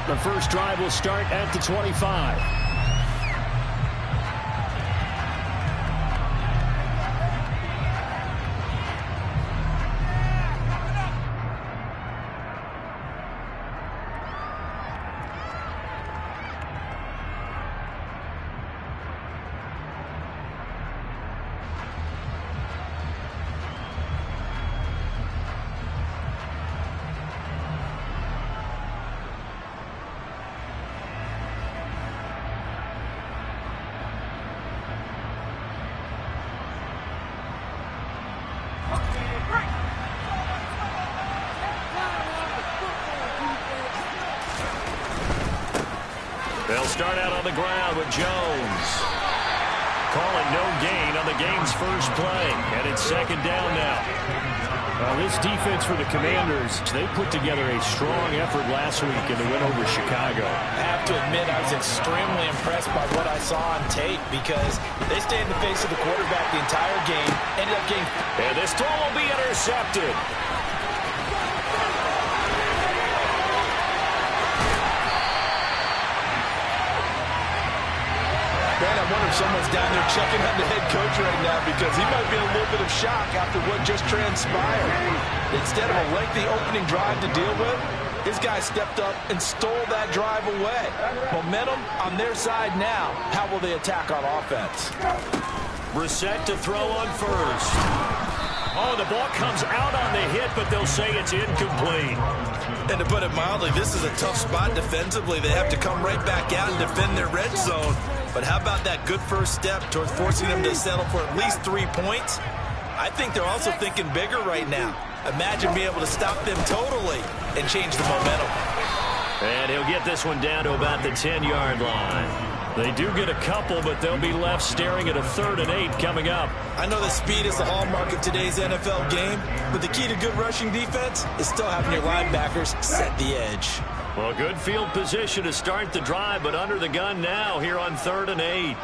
The first drive will start at the 25. They'll start out on the ground with Jones. Calling no gain on the game's first play. And it's second down now. This defense for the Commanders, they put together a strong effort last week in the win over Chicago. I have to admit I was extremely impressed by what I saw on tape because they stayed in the face of the quarterback the entire game. Ended up getting... And this throw will be intercepted. Man, I wonder if someone's down there checking on the head coach right now because he might be in a little bit of shock after what just transpired. Instead of a lengthy opening drive to deal with, his guy stepped up and stole that drive away. Momentum on their side now. How will they attack on offense? Brissett to throw on first. Oh, the ball comes out on the hit, but they'll say it's incomplete. And to put it mildly, this is a tough spot defensively. They have to come right back out and defend their red zone. But how about that good first step towards forcing them to settle for at least 3 points? I think they're also thinking bigger right now. Imagine being able to stop them totally and change the momentum. And he'll get this one down to about the 10-yard line. They do get a couple, but they'll be left staring at a 3rd and 8 coming up. I know that speed is the hallmark of today's NFL game, but the key to good rushing defense is still having your linebackers set the edge. Well, good field position to start the drive, but under the gun now here on 3rd and 8.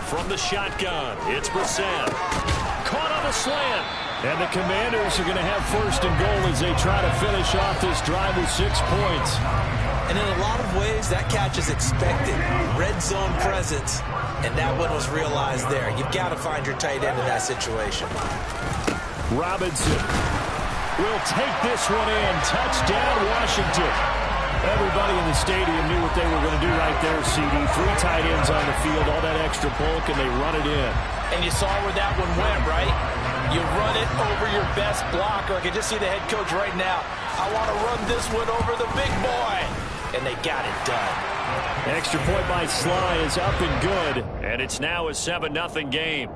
From the shotgun, it's Brissett. Caught on a slant. And the Commanders are going to have 1st and goal as they try to finish off this drive with 6 points. And in a lot of ways, that catch is expected. Red zone presence, and that one was realized there. You've got to find your tight end in that situation. Robinson will take this one in. Touchdown, Washington. Everybody in the stadium knew what they were going to do right there, CD. 3 tight ends on the field, all that extra bulk, and they run it in. And you saw where that one went, right? You run it over your best blocker. I can just see the head coach right now. I want to run this one over the big boy. And they got it done. Extra point by Sly is up and good. And it's now a 7-0 game.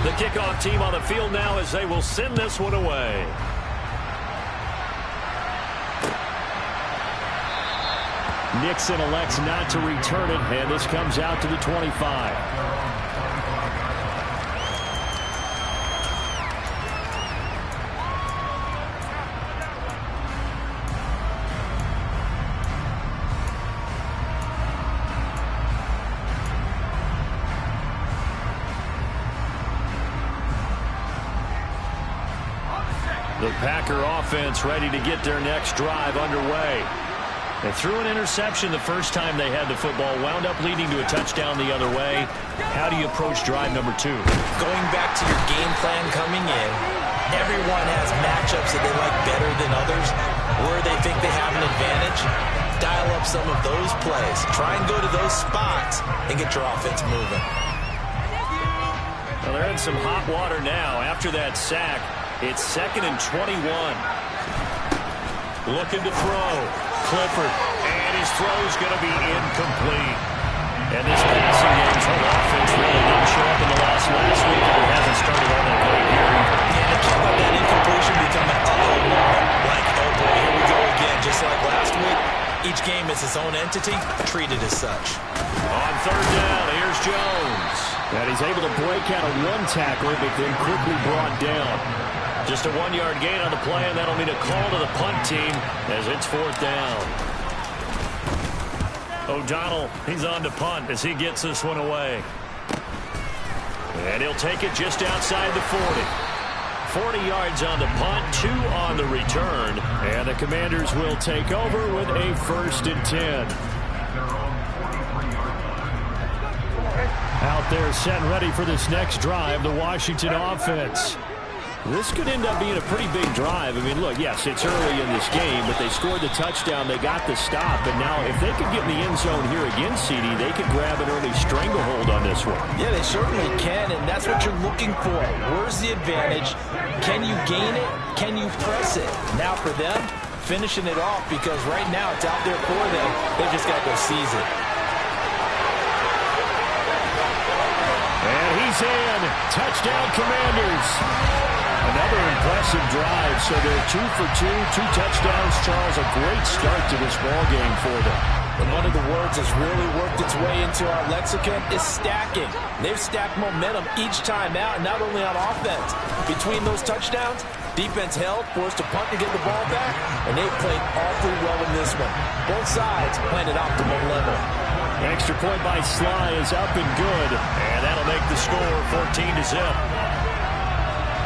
The kickoff team on the field now as they will send this one away. Nixon elects not to return it, and this comes out to the 25. The Packer offense ready to get their next drive underway. They threw an interception the first time they had the football, wound up leading to a touchdown the other way. How do you approach drive number 2? Going back to your game plan coming in, everyone has matchups that they like better than others, where they think they have an advantage. Dial up some of those plays. Try and go to those spots and get your offense moving. Well, they're in some hot water now after that sack. It's 2nd and 21. Looking to throw. Clifford. And his throw's going to be incomplete. And this passing game's whole offense really didn't show up in the loss last week, and it hasn't started all that great here. Yeah, and can't let that incompletion become an uh-oh moment. Like, oh boy, here we go again. Just like last week, each game is its own entity, treated as such. On 3rd down, here's Jones. And he's able to break out of one tackler, but then quickly brought down. Just a 1-yard gain on the play, and that'll mean a call to the punt team as it's 4th down. O'Donnell, he's on to punt as he gets this one away. And he'll take it just outside the 40. 40 yards on the punt, 2 on the return. And the Commanders will take over with a 1st and 10. Out there set and ready for this next drive, the Washington offense. This could end up being a pretty big drive. I mean, look, yes, it's early in this game, but they scored the touchdown, they got the stop, and now if they could get in the end zone here again, CD, they could grab an early stranglehold on this one. Yeah, they certainly can, and that's what you're looking for. Where's the advantage? Can you gain it? Can you press it? Now for them, finishing it off, because right now it's out there for them. They've just got to go seize it. And he's in. Touchdown, Commanders. Another impressive drive, so they're 2 for 2, 2 touchdowns. Charles, a great start to this ball game for them. And one of the words that's really worked its way into our lexicon is stacking. They've stacked momentum each time out, not only on offense. Between those touchdowns, defense held, forced to punt to get the ball back, and they played awfully well in this one. Both sides playing at optimal level. Extra point by Sly is up and good, and that'll make the score 14-0.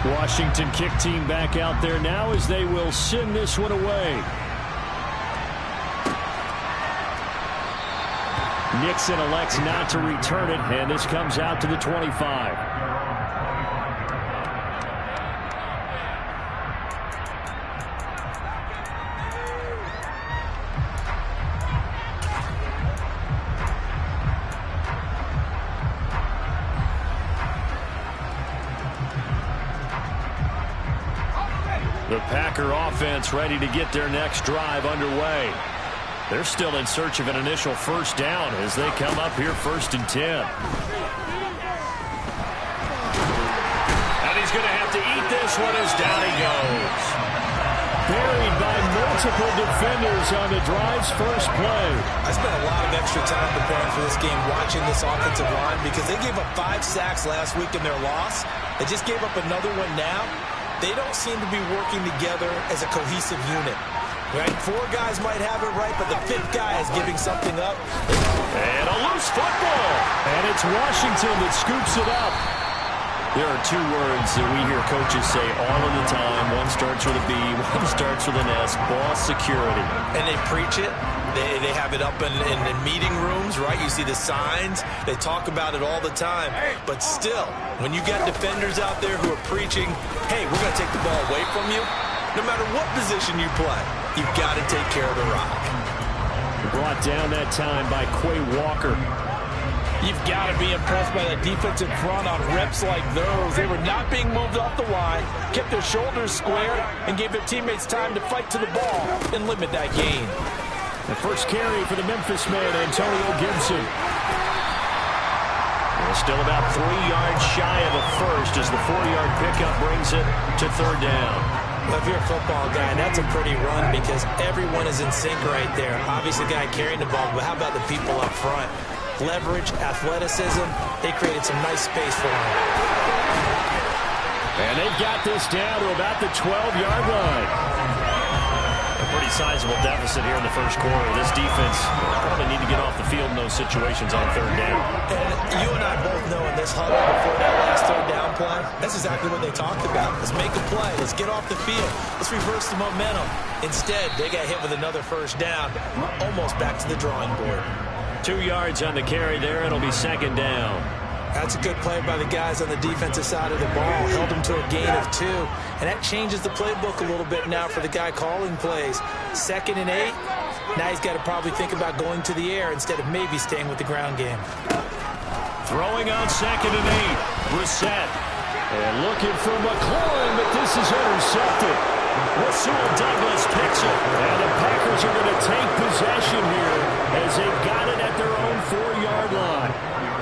Washington kick team back out there now as they will send this one away. Nixon elects not to return it, and this comes out to the 25. The Packer offense ready to get their next drive underway. They're still in search of an initial 1st down as they come up here 1st and 10. And he's going to have to eat this one as down he goes. Buried by multiple defenders on the drive's first play. I spent a lot of extra time preparing for this game watching this offensive line because they gave up 5 sacks last week in their loss. They just gave up another one now. They don't seem to be working together as a cohesive unit. Right? 4 guys might have it right, but the 5th guy is giving something up. And a loose football. And it's Washington that scoops it up. There are 2 words that we hear coaches say all of the time. One starts with a B, one starts with an S. Ball security. And they preach it. They have it up in meeting rooms, right? You see the signs. They talk about it all the time. But still, when you got defenders out there who are preaching, hey, we're going to take the ball away from you, no matter what position you play, you've got to take care of the rock. Brought down that time by Quay Walker. You've got to be impressed by that defensive front on reps like those. They were not being moved off the line, kept their shoulders square, and gave their teammates time to fight to the ball and limit that gain. The first carry for the Memphis man, Antonio Gibson. Well, still about 3 yards shy of a first as the 4-yard pickup brings it to 3rd down. Well, if you're a football guy, that's a pretty run because everyone is in sync right there. Obviously, the guy carrying the ball, but how about the people up front? Leverage, athleticism, they created some nice space for him. And they've got this down to about the 12-yard line. A pretty sizable deficit here in the first quarter. This defense probably need to get off the field in those situations on 3rd down. And you and I both know in this huddle before that last 3rd down play, that's exactly what they talked about. Let's make a play. Let's get off the field. Let's reverse the momentum. Instead, they got hit with another 1st down, almost back to the drawing board. 2 yards on the carry there. It'll be 2nd down. That's a good play by the guys on the defensive side of the ball. Held them to a gain of 2. And that changes the playbook a little bit now for the guy calling plays. 2nd and 8. Now he's got to probably think about going to the air instead of maybe staying with the ground game. Throwing on 2nd and 8. Brissett. And looking for McLaurin, but this is intercepted. Rasul Douglas picks it. And the Packers are going to take possession here as they've got it at their own 4-yard line.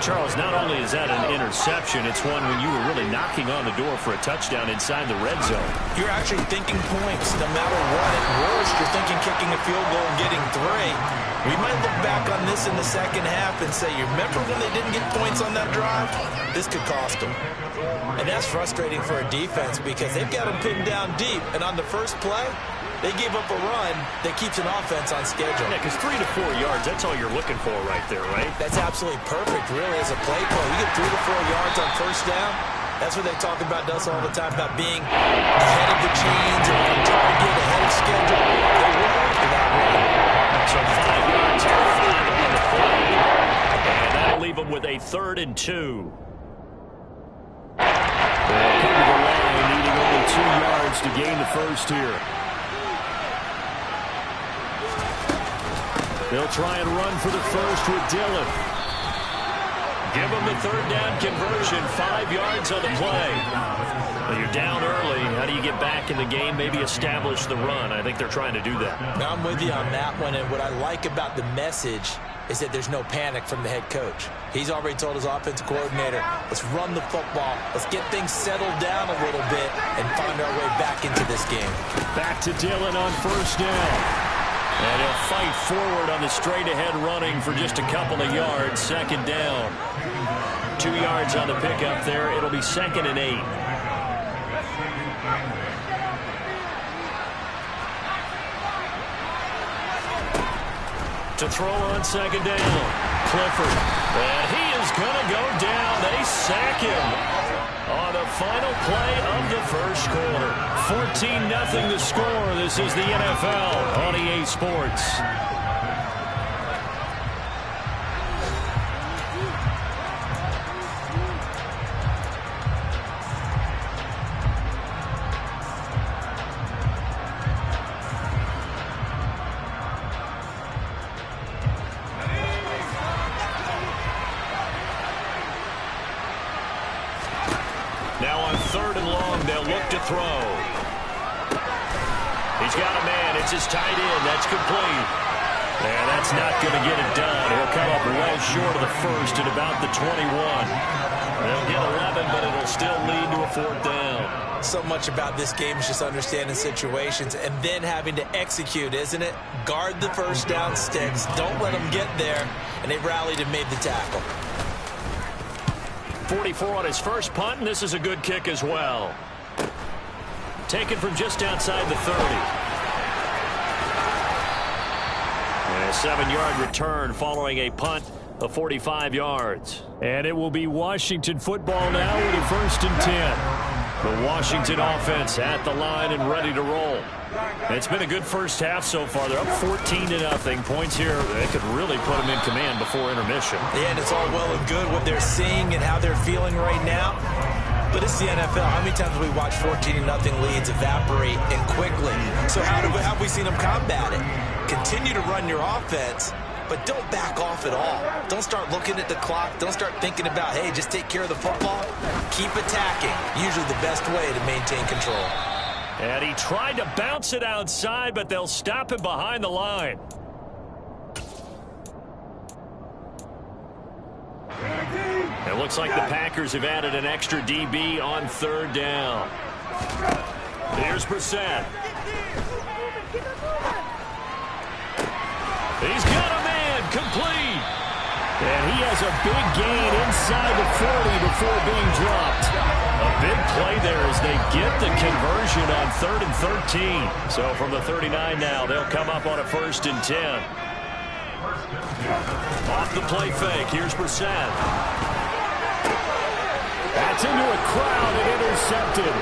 Charles, not only is that an interception, it's one when you were really knocking on the door for a touchdown inside the red zone. You're actually thinking points no matter what. At worst, you're thinking kicking a field goal and getting 3. We might look back on this in the second half and say, you remember when they didn't get points on that drive? This could cost them. And that's frustrating for a defense because they've got them pinned down deep. And on the first play, they gave up a run that keeps an offense on schedule. Yeah, because 3 to 4 yards, that's all you're looking for right there, right? That's absolutely perfect, really, as a play call. You get 3 to 4 yards on first down. That's what they talk about us all the time, about being ahead of the chains and on target, ahead of schedule. They were after that run. So 5 yards for 5 on the play. And that'll leave them with a 3rd and 2. They'll come to the line, needing only 2 yards to gain the first here. They'll try and run for the first with Dillon. Give them the 3rd down conversion, 5 yards on the play. Well, you're down early. How do you get back in the game? Maybe establish the run. I think they're trying to do that. I'm with you on that one, and what I like about the message is that there's no panic from the head coach. He's already told his offensive coordinator, let's run the football, let's get things settled down a little bit and find our way back into this game. Back to Dillon on first down. And he'll fight forward on the straight-ahead running for just a couple of yards. 2nd down. 2 yards on the pickup there. It'll be 2nd and 8. To throw on 2nd down. Clifford. And he is going to go down. They sack him on the final play of the first quarter. 14-0 the score. This is the NFL on EA Sports. Now on 3rd and long, they'll look to throw. He's got a man. It's his tight end. That's complete. And that's not going to get it done. He'll come up well short of the first at about the 21. They'll get 11, but it'll still lead to a 4th down. So much about this game is just understanding situations and then having to execute, isn't it? Guard the first down sticks. Don't let them get there. And they rallied and made the tackle. 44 on his first punt, and this is a good kick as well. Taken from just outside the 30. And a 7-yard return following a punt of 45 yards. And it will be Washington football now with a 1st and 10. The Washington offense at the line and ready to roll. And it's been a good first half so far. They're up 14-0. Points here, they could really put them in command before intermission. Yeah, and it's all well and good what they're seeing and how they're feeling right now. But it's the NFL. How many times have we watched 14-0 leads evaporate and quickly? So how have we seen them combat it? Continue to run your offense, but don't back off at all. Don't start looking at the clock. Don't start thinking about, hey, just take care of the football. Keep attacking. Usually the best way to maintain control. And he tried to bounce it outside, but they'll stop him behind the line. It looks like the Packers have added an extra DB on 3rd down. Here's Brissett. He's got a man, complete. And he has a big gain inside the 40 before being dropped. A big play there as they get the conversion on 3rd and 13. So from the 39 now, they'll come up on a 1st and 10. Off the play fake, here's Brissett. That's into a crowd and intercepted.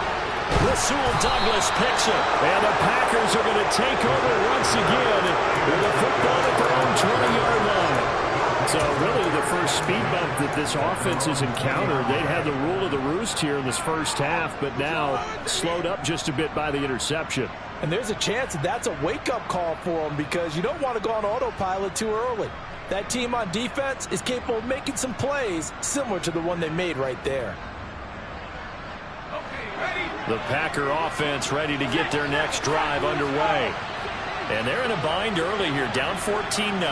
Rasul Douglas picks it. And the Packers are going to take over once again with a football at their own 20-yard line. So really the first speed bump that this offense has encountered, they'd had the rule of the roost here in this first half, but now slowed up just a bit by the interception. And there's a chance that that's a wake-up call for them because you don't want to go on autopilot too early. That team on defense is capable of making some plays similar to the one they made right there. The Packer offense ready to get their next drive underway. And they're in a bind early here, down 14-0.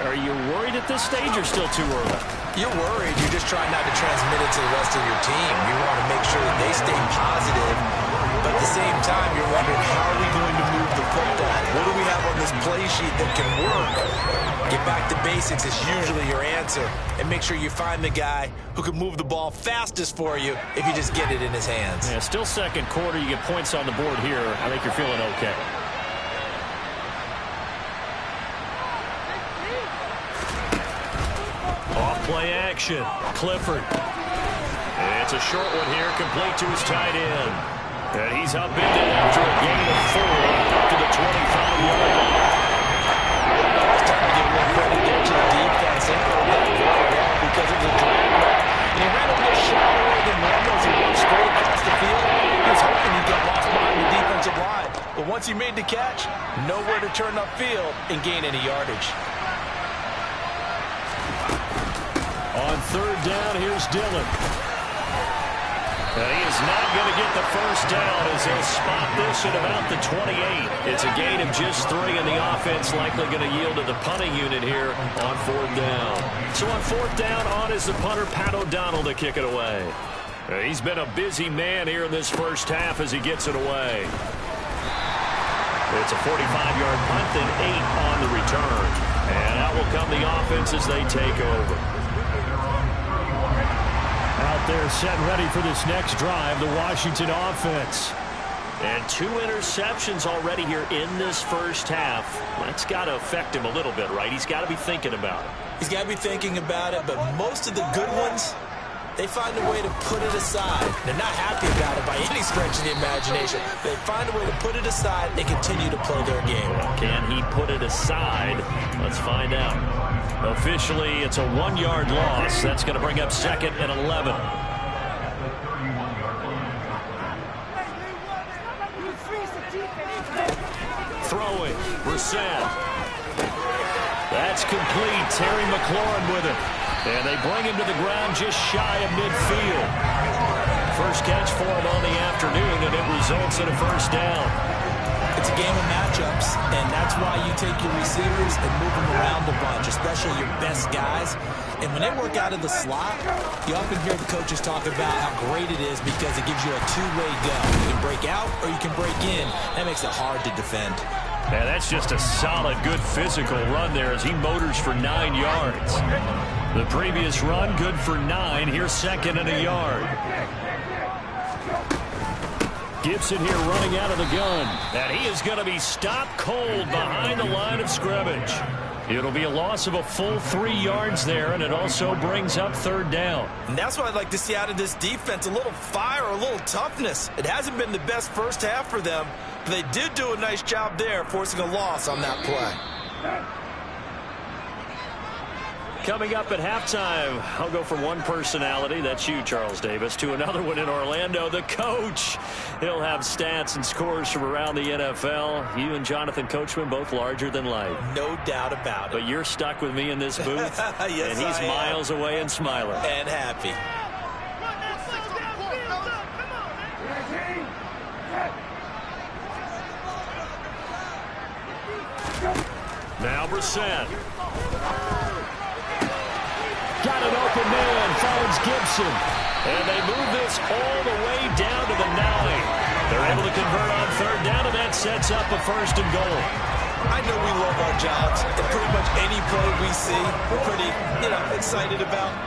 Are you worried at this stage or still too early? You're worried. You're just trying not to transmit it to the rest of your team. You want to make sure that they stay positive. But at the same time, you're wondering, how are we going to move the football? What do we have on this play sheet that can work? Get back to basics is usually your answer. And make sure you find the guy who can move the ball fastest for you if you just get it in his hands. Yeah, still second quarter. You get points on the board here. I think you're feeling okay. Off-play action. Clifford. It's a short one here, complete to his tight end. And he's upended after a gain of 4 up to the 25-yard line. It's time to give a little credit there to the defense. They played that very well because of the drag route. And he ran a little shallower than normal as he went straight across the field. He was hoping he'd get lost behind the defensive line. But once he made the catch, nowhere to turn upfield and gain any yardage. On third down, here's Dillon. And he is not going to get the first down as he'll spot this at about the 28. It's a gain of just 3, and the offense likely going to yield to the punting unit here on fourth down. So on fourth down, on is the punter, Pat O'Donnell, to kick it away. He's been a busy man here in this first half as he gets it away. It's a 45-yard punt, then 8 on the return. And out will come the offense as they take over. Out there set ready for this next drive, the Washington offense. And 2 interceptions already here in this first half. That's got to affect him a little bit, right? He's got to be thinking about it. He's got to be thinking about it, but most of the good ones, they find a way to put it aside. They're not happy about it by any stretch of the imagination. They find a way to put it aside and continue to play their game. Can he put it aside? Let's find out. Officially, it's a 1-yard loss. That's going to bring up second and 11. Throwing, Brissett. That's complete. Terry McLaurin with it. And they bring him to the ground just shy of midfield. First catch for him on the afternoon, and it results in a first down. It's a game of matchups, and that's why you take your receivers and move them around a bunch, especially your best guys. And when they work out of the slot, you often hear the coaches talk about how great it is because it gives you a two-way go. You can break out or you can break in. That makes it hard to defend. Yeah, that's just a solid, good physical run there as he motors for 9 yards. The previous run, good for 9. Here's second and a yard. Gibson here running out of the gun. And he is going to be stopped cold behind the line of scrimmage. It'll be a loss of a full 3 yards there, and it also brings up third down. And that's what I'd like to see out of this defense, a little fire, a little toughness. It hasn't been the best first half for them, but they did do a nice job there, forcing a loss on that play. Coming up at halftime, I'll go from one personality, that's you, Charles Davis, to another one in Orlando, the coach. He'll have stats and scores from around the NFL. You and Jonathan Coachman, both larger than life. No doubt about it. But you're stuck with me in this booth, yes, and he's miles away and smiling. And happy. Now Brissett. Got an open man, finds Gibson. And they move this all the way down to the 9. They're able to convert on third down, and that sets up a first and goal. I know we love our jobs, and pretty much any play we see, we're pretty, excited about.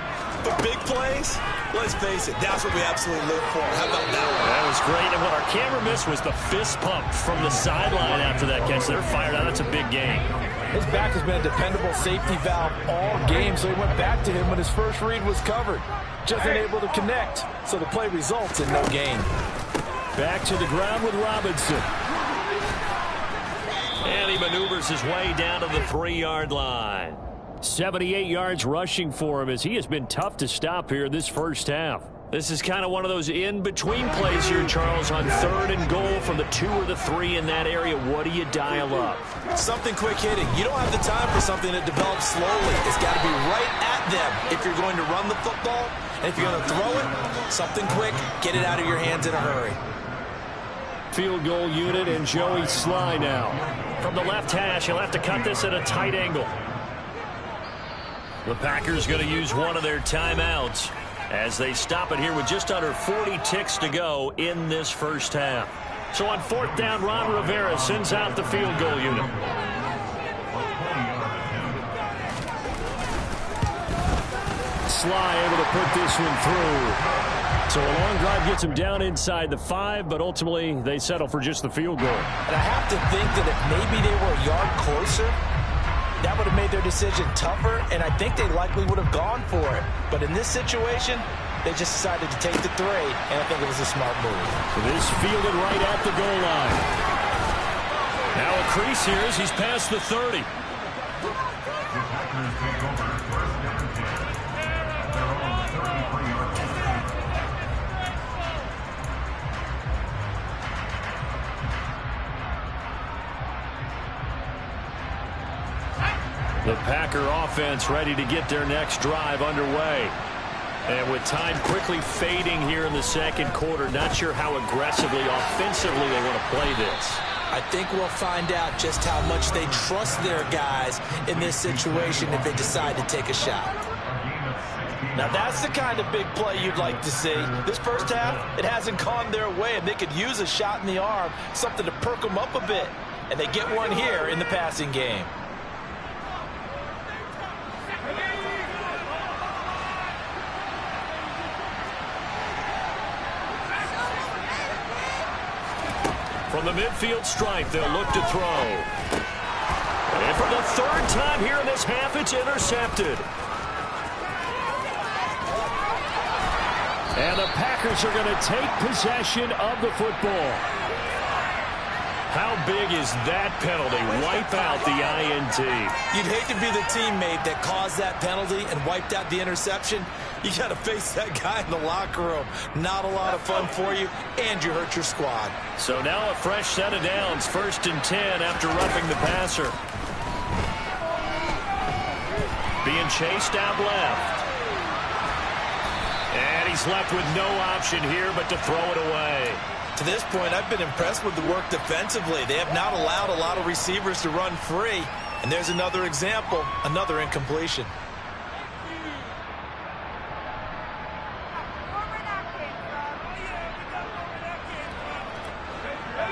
But big plays, let's face it, that's what we absolutely live for. How about that one? That was great, and what our camera missed was the fist pump from the sideline after that catch. They're fired out. That's a big game. His back has been a dependable safety valve all game, so he went back to him when his first read was covered. Just unable to connect, so the play results in no gain. Back to the ground with Robinson. And he maneuvers his way down to the 3-yard line. 78 yards rushing for him as he has been tough to stop here this first half. This is kind of one of those in-between plays here, Charles, on third and goal from the 2 or the 3 in that area. What do you dial up? Something quick hitting. You don't have the time for something that develops slowly. It's got to be right at them if you're going to run the football. And if you're going to throw it, something quick, get it out of your hands in a hurry. Field goal unit and Joey Sly now. From the left hash, he'll have to cut this at a tight angle. The Packers going to use one of their timeouts as they stop it here with just under 40 ticks to go in this first half. So on 4th down, Ron Rivera sends out the field goal unit. Sly able to put this one through. So a long drive gets him down inside the 5, but ultimately they settle for just the field goal. And I have to think that if maybe they were a yard closer, that would have made their decision tougher, and I think they likely would have gone for it. But in this situation, they just decided to take the 3, and I think it was a smart move. This fielded right at the goal line. Now a crease here as he's past the 30. The Packer offense ready to get their next drive underway. And with time quickly fading here in the second quarter, not sure how aggressively, offensively they want to play this. I think we'll find out just how much they trust their guys in this situation if they decide to take a shot. Now that's the kind of big play you'd like to see. This first half, it hasn't gone their way, and they could use a shot in the arm, something to perk them up a bit. And they get one here in the passing game. From the midfield stripe, they'll look to throw. And for the 3rd time here in this half, it's intercepted. And the Packers are going to take possession of the football. How big is that penalty? Wipe out the INT. You'd hate to be the teammate that caused that penalty and wiped out the interception. You got to face that guy in the locker room. Not a lot of fun for you, and you hurt your squad. So now a fresh set of downs, 1st and 10 after roughing the passer. Being chased out left. And he's left with no option here but to throw it away. To this point, I've been impressed with the work defensively. They have not allowed a lot of receivers to run free. And there's another example, another incompletion.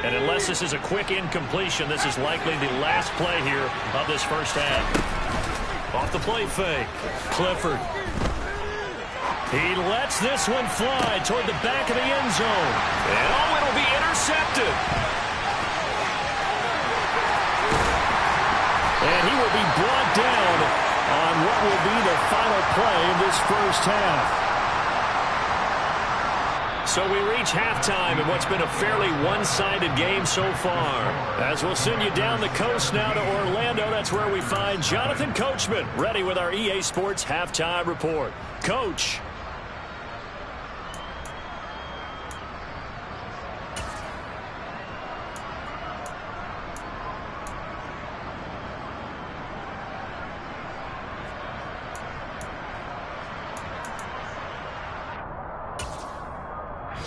And unless this is a quick incompletion, this is likely the last play here of this first half. Off the play fake, Clifford. He lets this one fly toward the back of the end zone. And oh, it'll be intercepted. And he will be brought down on what will be the final play of this first half. So we reach halftime in what's been a fairly one-sided game so far. As we'll send you down the coast now to Orlando, that's where we find Jonathan Coachman, ready with our EA Sports Halftime Report. Coach.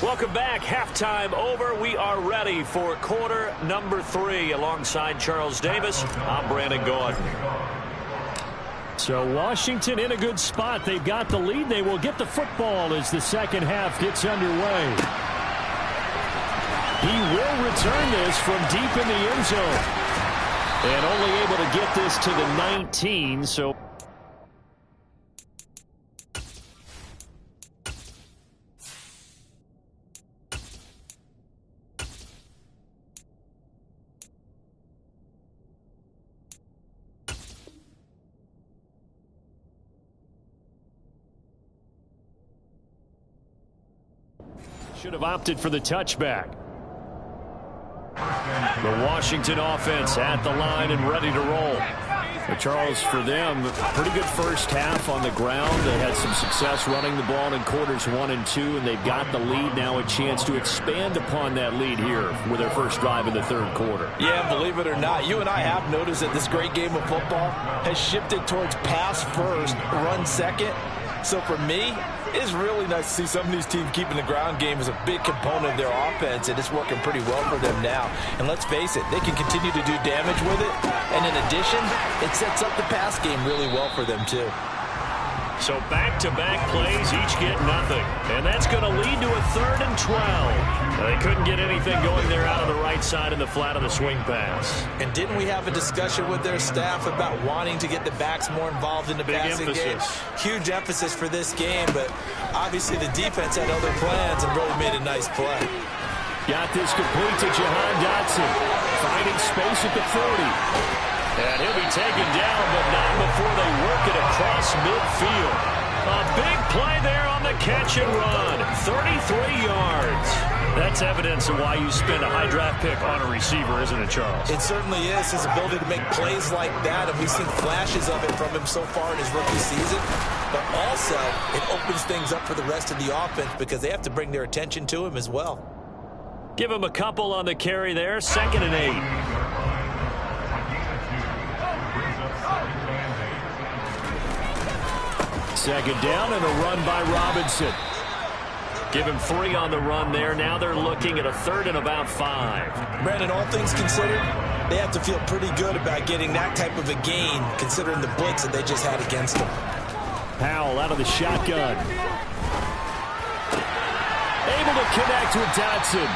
Welcome back. Halftime over. We are ready for quarter number 3 alongside Charles Davis. I'm Brandon Gordon. So Washington in a good spot. They've got the lead. They will get the football as the second half gets underway. He will return this from deep in the end zone. And only able to get this to the 19, so should have opted for the touchback. The Washington offense at the line and ready to roll. But Charles, for them, pretty good first half on the ground. They had some success running the ball in quarters 1 and 2, and they've got the lead now, a chance to expand upon that lead here with their first drive in the third quarter. Yeah, believe it or not, you and I have noticed that this great game of football has shifted towards pass first, run second. So for me, it's really nice to see some of these teams keeping the ground game as a big component of their offense, and it's working pretty well for them now. And let's face it, they can continue to do damage with it. And in addition, it sets up the pass game really well for them too. So back-to-back plays, each get nothing. And that's going to lead to a 3rd and 12. They couldn't get anything going there out on the right side in the flat of the swing pass. And didn't we have a discussion with their staff about wanting to get the backs more involved in the passing game? Huge emphasis for this game, but obviously the defense had other plans and really made a nice play. Got this complete to Jahan Dotson. Finding space at the 40. And he'll be taken down, but not before they work it across midfield. A big play there on the catch and run. 33 yards. That's evidence of why you spend a high draft pick on a receiver, isn't it, Charles? It certainly is. His ability to make plays like that, and we've seen flashes of it from him so far in his rookie season. But also, it opens things up for the rest of the offense because they have to bring their attention to him as well. Give him a couple on the carry there. 2nd and 8. Second down and a run by Robinson. Give him 3 on the run there. Now they're looking at a 3rd and about 5. Brandon, all things considered, they have to feel pretty good about getting that type of a gain considering the blitz that they just had against them. Powell out of the shotgun. Able to connect with Dotson.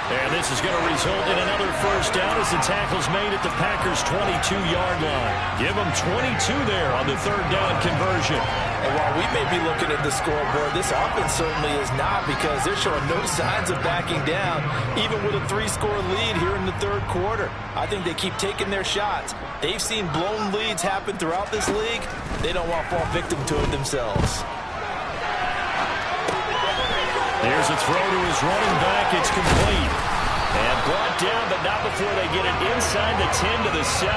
And this is going to result in another first down as the tackle's made at the Packers' 22-yard line. Give them 22 there on the 3rd down conversion. And while we may be looking at the scoreboard, this offense certainly is not because they're showing no signs of backing down, even with a 3-score lead here in the 3rd quarter. I think they keep taking their shots. They've seen blown leads happen throughout this league. They don't want to fall victim to it themselves. There's a throw to his running back. It's complete. And brought down, but not before they get it inside the 10 to the 7.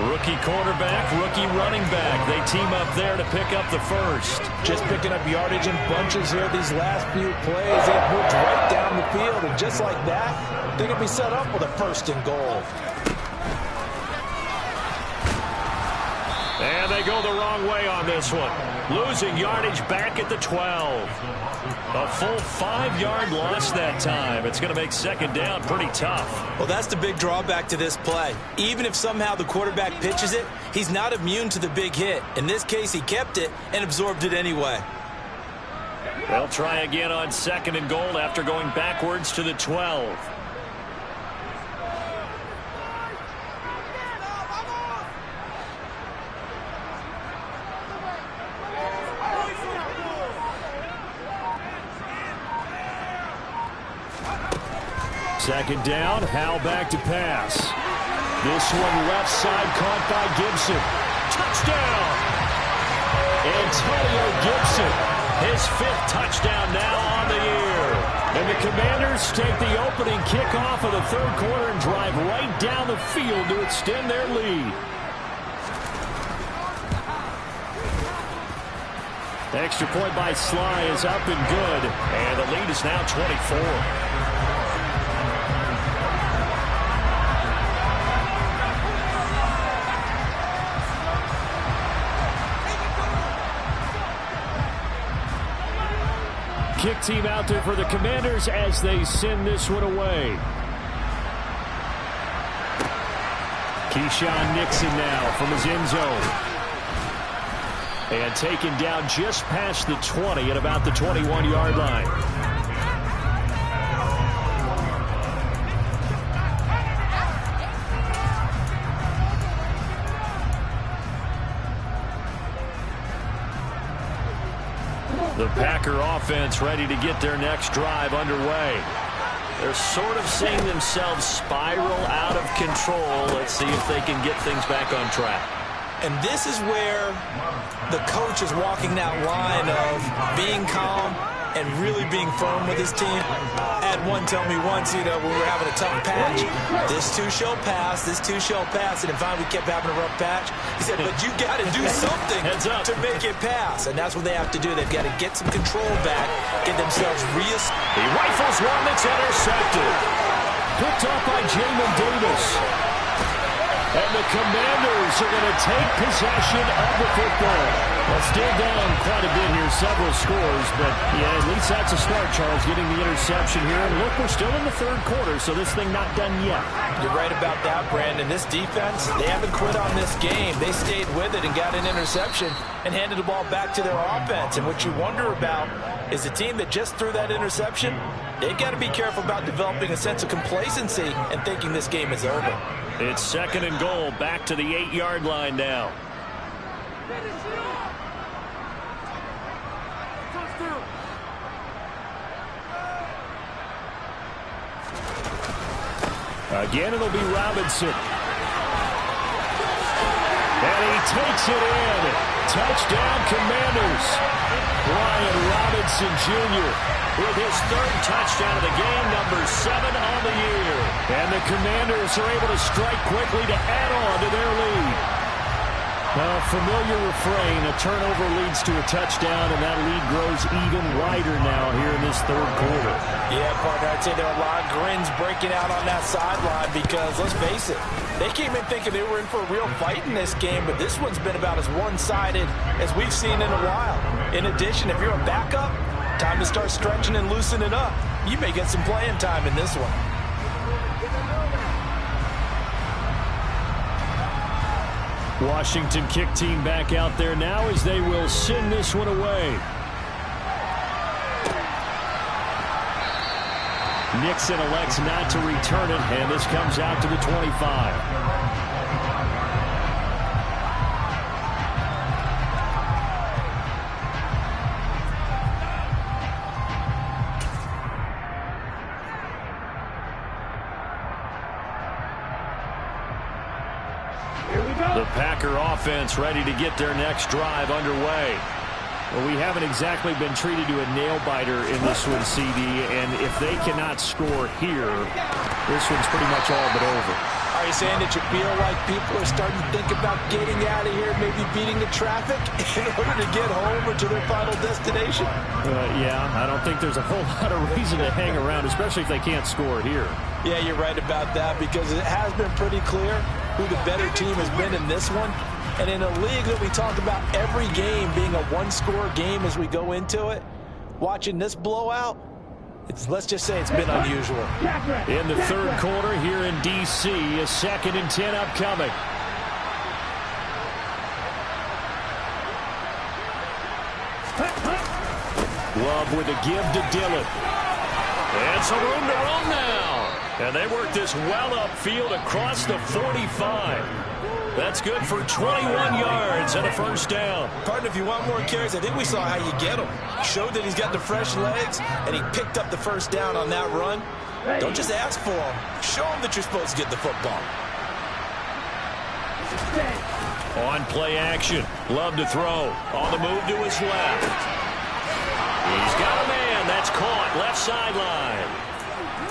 Rookie quarterback, rookie running back. They team up there to pick up the first. Just picking up yardage in bunches here these last few plays. They moved right down the field, and just like that, they're going to be set up with a 1st and goal. And they go the wrong way on this one. Losing yardage back at the 12. A full 5-yard loss that time. It's going to make 2nd down pretty tough. Well, that's the big drawback to this play. Even if somehow the quarterback pitches it, he's not immune to the big hit. In this case, he kept it and absorbed it anyway. They'll try again on 2nd and goal after going backwards to the 12. Second down, Howell back to pass. This one left side caught by Gibson. Touchdown! Antonio Gibson, his 5th touchdown now on the year. And the Commanders take the opening kickoff of the 3rd quarter and drive right down the field to extend their lead. Extra point by Sly is up and good. And the lead is now 24. Kick team out there for the Commanders as they send this one away. Keyshawn Nixon now from his end zone. And taken down just past the 20 at about the 21-yard line. The Packer offense ready to get their next drive underway. They're sort of seeing themselves spiral out of control. Let's see if they can get things back on track. And this is where the coach is walking that line of being calm and really being firm with his team. I had one tell me once, when we were having a tough patch, this too shall pass, this too shall pass, and finally we kept having a rough patch. He said, but you got to do something to make it pass, and that's what they have to do. They've got to get some control back, get themselves He rifles one that's intercepted. Picked off by Jamin Davis. And the Commanders are going to take possession of the football. Well, still down quite a bit here, several scores, but yeah, at least that's a start, Charles, getting the interception here. And look, we're still in the 3rd quarter, so this thing not done yet. You're right about that, Brandon. This defense, they haven't quit on this game. They stayed with it and got an interception and handed the ball back to their offense. And what you wonder about is the team that just threw that interception. They've got to be careful about developing a sense of complacency and thinking this game is over. It's 2nd and goal, back to the 8-yard line now. Again, it'll be Robinson. And he takes it in. Touchdown, Commanders. Brian Robinson Jr. with his 3rd touchdown of the game, number 7 on the year. And the Commanders are able to strike quickly to add on to their lead. A familiar refrain, a turnover leads to a touchdown, and that lead grows even wider now here in this 3rd quarter. Yeah, partner, I'd say there are a lot of grins breaking out on that sideline because, let's face it, they came in thinking they were in for a real fight in this game, but this one's been about as one-sided as we've seen in a while. In addition, if you're a backup, time to start stretching and loosening up. You may get some playing time in this one. Washington kick team back out there now as they will send this one away. Nixon elects not to return it, and this comes out to the 25. The Packer offense ready to get their next drive underway. Well, we haven't exactly been treated to a nail-biter in this one, CD, and if they cannot score here, this one's pretty much all but over. Are you saying that you feel like people are starting to think about getting out of here, maybe beating the traffic in order to get home or to their final destination? Yeah, I don't think there's a whole lot of reason to hang around, especially if they can't score here. Yeah, you're right about that because it has been pretty clear who the better team has been in this one. And in a league that we talk about every game being a one-score game as we go into it, watching this blowout, let's just say it's been unusual. In the 3rd quarter here in D.C., a 2nd and 10 upcoming. Love with a give to Dillon. And some room to run now. And they work this well upfield across the 45. That's good for 21 yards and a 1st down. Partner, if you want more carries, I think we saw how you get him. He showed that he's got the fresh legs, and he picked up the 1st down on that run. Don't just ask for him. Show him that you're supposed to get the football. On play action. Love to throw. On the move to his left. He's got a man. That's caught. Left sideline.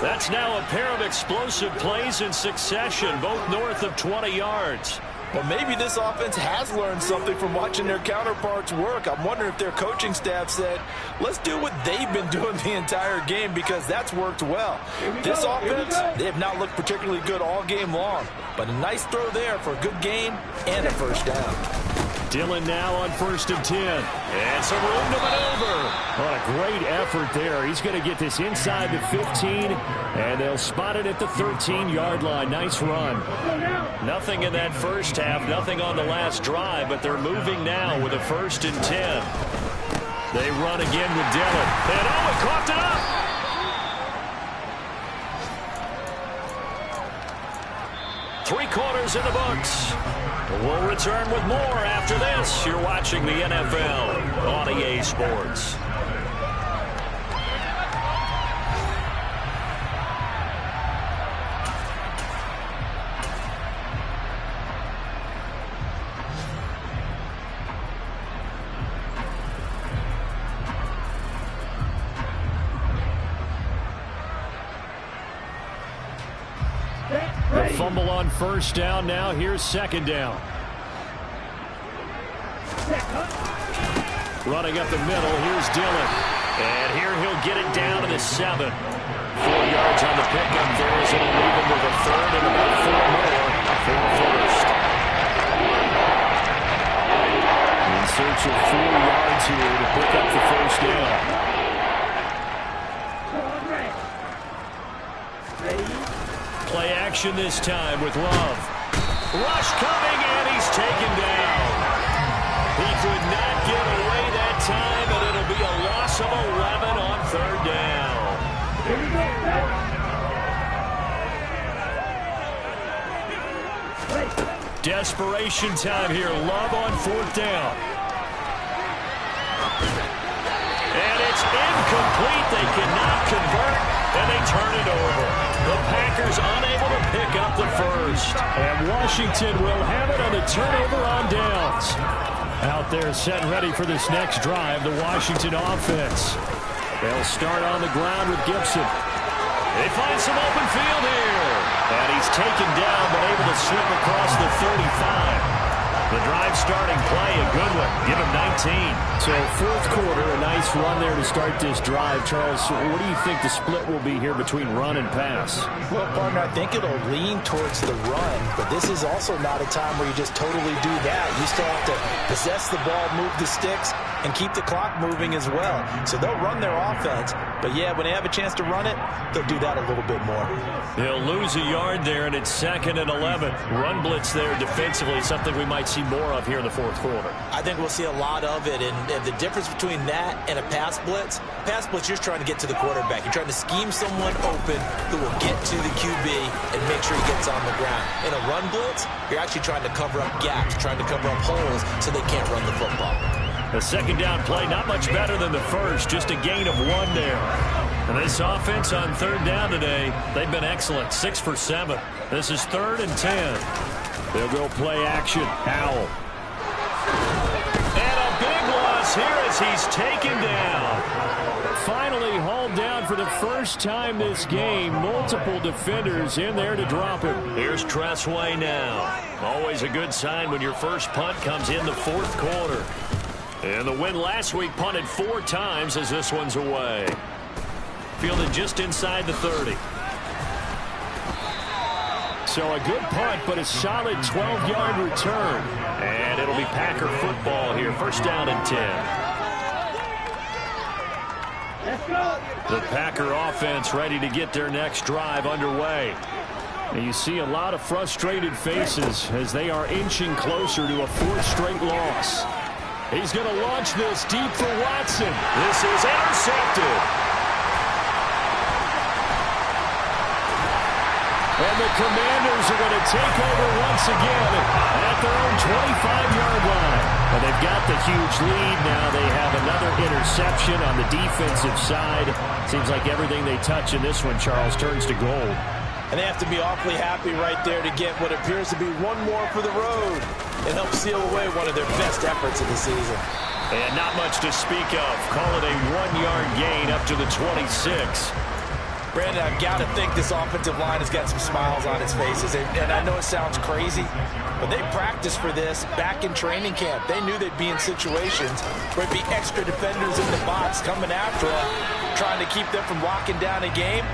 That's now a pair of explosive plays in succession, both north of 20 yards. Well, maybe this offense has learned something from watching their counterparts work. I'm wondering if their coaching staff said, let's do what they've been doing the entire game because that's worked well. This offense, they have not looked particularly good all game long, but a nice throw there for a good gain and a 1st down. Dillon now on 1st and 10. And some room to maneuver. What a great effort there. He's going to get this inside the 15, and they'll spot it at the 13-yard line. Nice run. Nothing in that first half, nothing on the last drive, but they're moving now with a 1st and 10. They run again with Dillon. And he coughed it up. Three-quarters in the books. We'll return with more after this. You're watching the NFL on EA Sports. The fumble on 1st down now. Here's 2nd down. Running up the middle. Here's Dillon. And here he'll get it down to the 7. 4 yards on the pickup there as it'll leave him with a 3rd and about 4 more for the 1st. In search of 4 yards here to pick up the 1st down. Play action this time with Love. Rush coming, and he's taken down. He could not get away that time, and it'll be a loss of 11 on third down. Desperation time here. Love on fourth down. And it's incomplete. They cannot convert, and they turn it over. The Packers unable to pick up the first. And Washington will have it on the turnover on downs. Out there set ready for this next drive, the Washington offense. They'll start on the ground with Gibson. They find some open field here. And he's taken down, but able to slip across the 35. The drive starting play, a good one. Give him 19. So fourth quarter, a nice run there to start this drive. Charles, what do you think the split will be here between run and pass? Well, partner, I think it'll lean towards the run, but this is also not a time where you just totally do that. You still have to possess the ball, move the sticks, and keep the clock moving as well. So they'll run their offense, but yeah, when they have a chance to run it, they'll do that a little bit more. They'll lose a yard there, and it's 2nd and 11. Run blitz there defensively, something we might see more of here in the fourth quarter. I think we'll see a lot of it, and the difference between that and a pass blitz, you're trying to get to the quarterback. You're trying to scheme someone open who will get to the QB and make sure he gets on the ground. In a run blitz, you're actually trying to cover up gaps, trying to cover up holes so they can't run the football. The second down play, not much better than the first, just a gain of 1 there. And this offense on third down today, they've been excellent, 6 for 7. This is 3rd and 10. They'll go play action. Howell. And a big loss here as he's taken down. Finally hauled down for the first time this game. Multiple defenders in there to drop him. Here's Tressway now. Always a good sign when your first punt comes in the fourth quarter. And the win last week punted 4 times as this one's away. Fielded just inside the 30. So a good punt, but a solid 12-yard return. And it'll be Packer football here. First down and 10. The Packer offense ready to get their next drive underway. And you see a lot of frustrated faces as they are inching closer to a 4th straight loss. He's going to launch this deep for Watson. This is intercepted. And the Commanders are going to take over once again at their own 25-yard line. And they've got the huge lead. Now they have another interception on the defensive side. Seems like everything they touch in this one, Charles, turns to gold. And they have to be awfully happy right there to get what appears to be one more for the road and help seal away one of their best efforts of the season. And not much to speak of. Call it a 1-yard gain up to the 26. Brandon, I've got to think this offensive line has got some smiles on its faces. And I know it sounds crazy, but they practiced for this back in training camp. They knew they'd be in situations where it'd be extra defenders in the box coming after them, trying to keep them from locking down a game.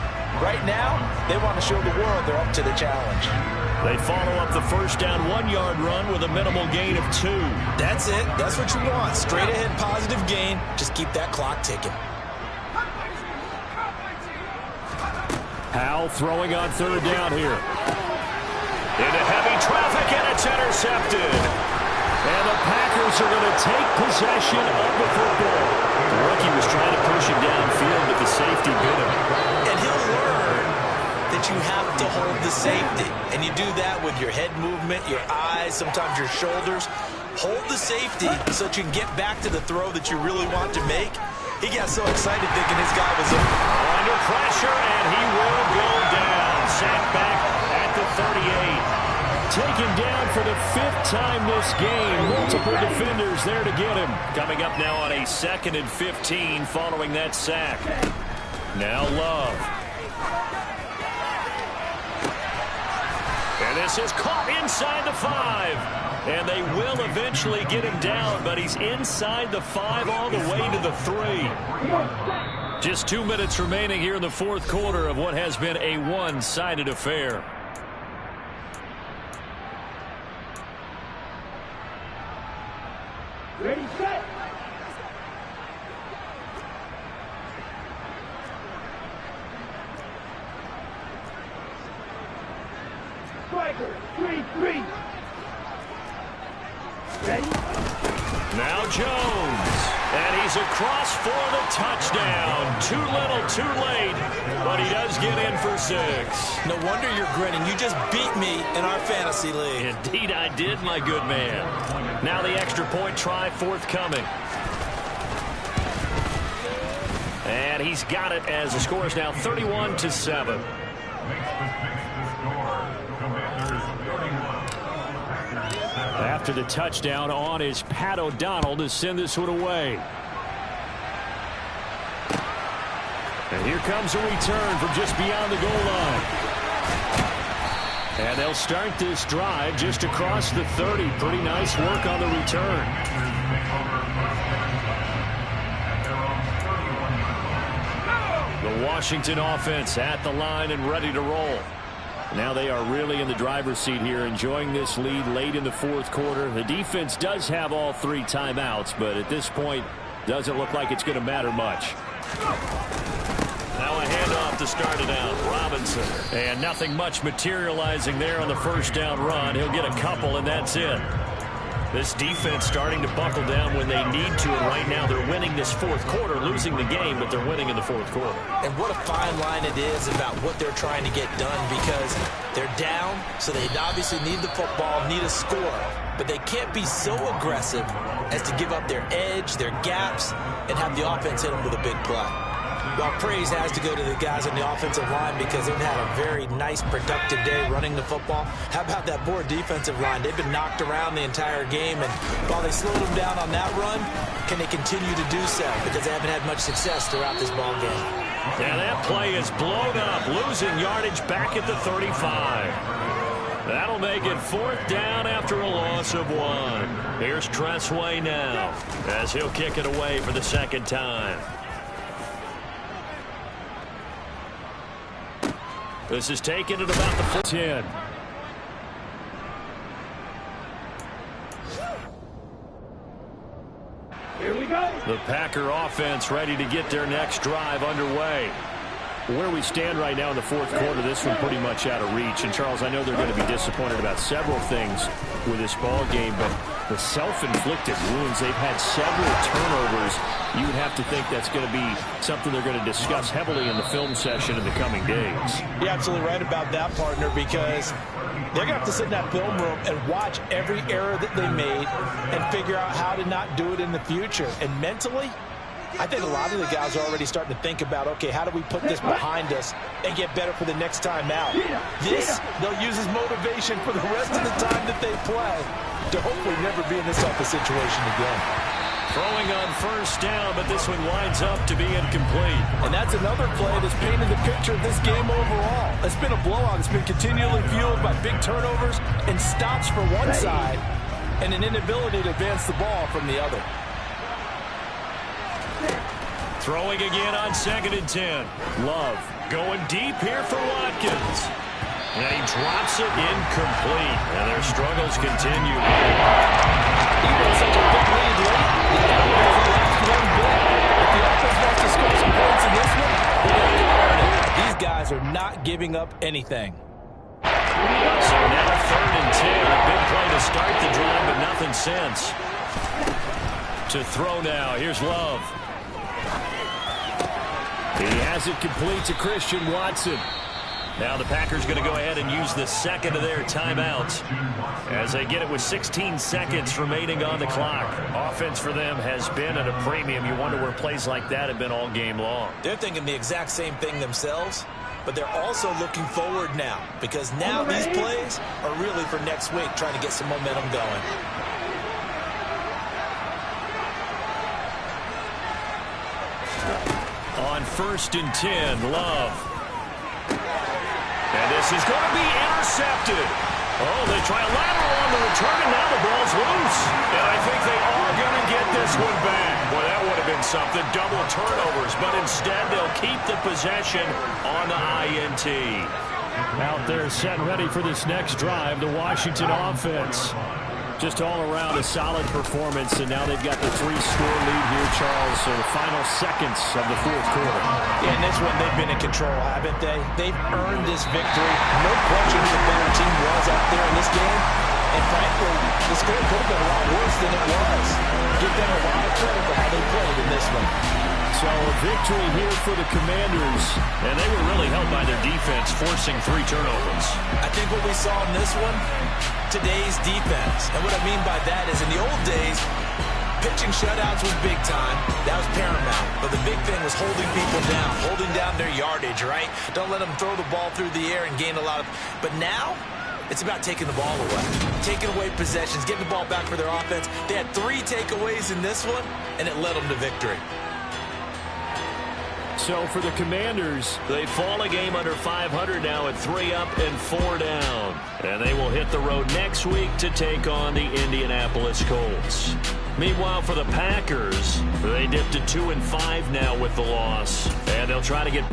Right now, they want to show the world they're up to the challenge. They follow up the first down 1-yard run with a minimal gain of 2. That's it. That's what you want. Straight ahead positive gain. Just keep that clock ticking. Howell throwing on third down here. Into heavy traffic, and it's intercepted. And the Packers are going to take possession of the football. The rookie was trying to push him downfield, but the safety bit him. And he'll learn that you have to hold the safety. And you do that with your head movement, your eyes, sometimes your shoulders. Hold the safety so that you can get back to the throw that you really want to make. He got so excited thinking his guy was under pressure, and he will go down. Sacked back at the 38. Taken down for the 5th time this game. Multiple defenders there to get him. Coming up now on a 2nd and 15 following that sack. Now Love. And this is caught inside the 5. And they will eventually get him down, but he's inside the 5 all the way to the 3. Just 2 minutes remaining here in the fourth quarter of what has been a one-sided affair. Ready, set. Striker, 3-3. Ready? Now Jones. And he's across for the touchdown. Too little, too late, but he does get in for 6. No wonder you're grinning. You just beat me in our fantasy league. Indeed I did, my good man. Now the extra point try forthcoming. And he's got it as the score is now 31-7. After the touchdown on is Pat O'Donnell to send this one away. And here comes a return from just beyond the goal line. And they'll start this drive just across the 30. Pretty nice work on the return. The Washington offense at the line and ready to roll. Now they are really in the driver's seat here, enjoying this lead late in the fourth quarter. The defense does have all 3 timeouts, but at this point, doesn't look like it's going to matter much. Now a handoff to start it out. Robinson. And nothing much materializing there on the first down run. He'll get a couple, and that's it. This defense starting to buckle down when they need to, and right now they're winning this fourth quarter, losing the game, but they're winning in the fourth quarter. And what a fine line it is about what they're trying to get done, because they're down, so they obviously need the football, need a score, but they can't be so aggressive as to give up their edge, their gaps, and have the offense hit them with a big play. Well, praise has to go to the guys on the offensive line because they've had a very nice, productive day running the football. How about that poor defensive line? They've been knocked around the entire game, and while they slowed them down on that run, can they continue to do so? Because they haven't had much success throughout this ball game. Yeah, that play is blown up, losing yardage back at the 35. That'll make it 4th down after a loss of 1. Here's Tressway now as he'll kick it away for the second time. This is taken at about the 10. Here we go. The Packer offense ready to get their next drive underway. Where we stand right now in the fourth quarter, this one pretty much out of reach. And, Charles, I know they're going to be disappointed about several things with this ball game, but the self-inflicted wounds, they've had several turnovers. You would have to think that's going to be something they're going to discuss heavily in the film session in the coming days. You're absolutely right about that, partner, because they're going to have to sit in that film room and watch every error that they made and figure out how to not do it in the future. And mentally, I think a lot of the guys are already starting to think about, okay, how do we put this behind us and get better for the next time out? This, they'll use as motivation for the rest of the time that they play to hopefully never be in this type of situation again. Throwing on first down, but this one winds up to be incomplete. And that's another play that's painted the picture of this game overall. It's been a blowout. It's been continually fueled by big turnovers and stops for one side and an inability to advance the ball from the other. Throwing again on 2nd and 10. Love going deep here for Watkins. And he drops it incomplete. And their struggles continue. Even such a big lead late, the last one bit. If the offense wants to score some points in this one, they have to earn it. These guys are not giving up anything. So now 3rd and 10. A big play to start the drive, but nothing since. To throw now. Here's Love. He has it complete to Christian Watson. Now the Packers going to go ahead and use the second of their timeouts as they get it with 16 seconds remaining on the clock. Offense for them has been at a premium. You wonder where plays like that have been all game long. They're thinking the exact same thing themselves, but they're also looking forward now, because now these plays are really for next week, trying to get some momentum going. On 1st and 10, Love. And this is going to be intercepted. Oh, they try a lateral on the return, and now the ball's loose. And I think they are going to get this one back. Well, that would have been something, double turnovers, but instead they'll keep the possession on the INT. Out there set ready for this next drive, the Washington offense. Just all around a solid performance, and now they've got the 3-score lead here, Charles, so the final seconds of the fourth quarter. Yeah, in this one, they've been in control, haven't they? They've earned this victory. No question who the better team was out there in this game, And frankly, the score could have been a lot worse than it was. Give them a lot of credit for how they played in this one. So a victory here for the Commanders, and they were really helped by their defense, forcing 3 turnovers. I think what we saw in this one, today's defense. And what I mean by that is in the old days, pitching shutouts was big time. That was paramount. But the big thing was holding people down, holding down their yardage, right? Don't let them throw the ball through the air and gain a lot of... But now, it's about taking the ball away. Taking away possessions, getting the ball back for their offense. They had 3 takeaways in this one, and it led them to victory. So for the Commanders, they fall a game under 500 now at 3 up and 4 down. And they will hit the road next week to take on the Indianapolis Colts. Meanwhile, for the Packers, they dipped to 2-5 now with the loss. And they'll try to get...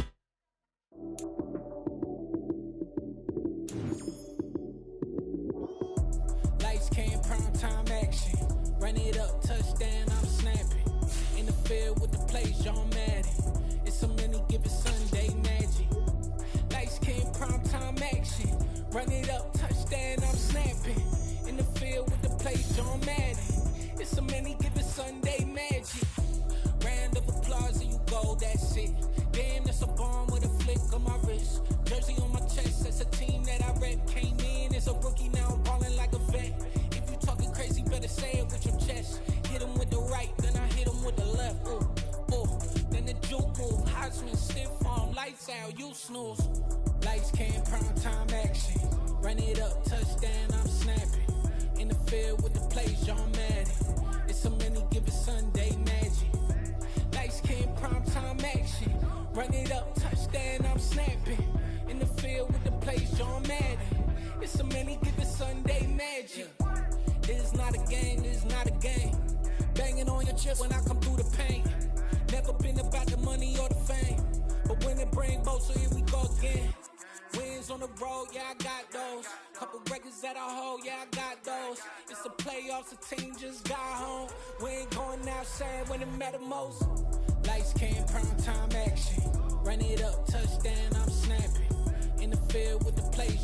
Lights came, prime time action. Run it up, touchdown, I'm snapping. In the field with the plays, John Madden. It's a many given Sunday magic. Lights came, prime time action. Run it up, touchdown, I'm snapping. In the field with the plays, John Madden. It's a many given Sunday magic. Round of applause and you go, that's it. Damn, that's a bomb with a flick on my wrist. Jersey on my chest, that's a team that I rep. Came in as a rookie, now I'm balling like a vet. If you talking crazy, better say it with your chest. Hit him with the right, then I hit him with the left. Ooh, ooh. Then the juke move, Heisman, stiff arm, lights out, you snooze. Lights came, prime time action. Run it up, touchdown, I'm snapping. In the field with the plays, John Madden. It's a many given Sunday magic. Lights came, prime time action. Run it up, touchdown, I'm snapping. In the field with the plays, John Madden. It's a many given Sunday magic. This is not a game, this is not a game. Banging on your chest when I come through the paint. Never been about the money or the fame. But when it bring both, so here we go again. Wins on the road, yeah, I got those. Couple records that I hold, yeah, I got those. It's the playoffs, the team just got home. We ain't going outside when it matter most. Lights came, prime time action. Run it up, touchdown, I'm snapping. In the field with the plays.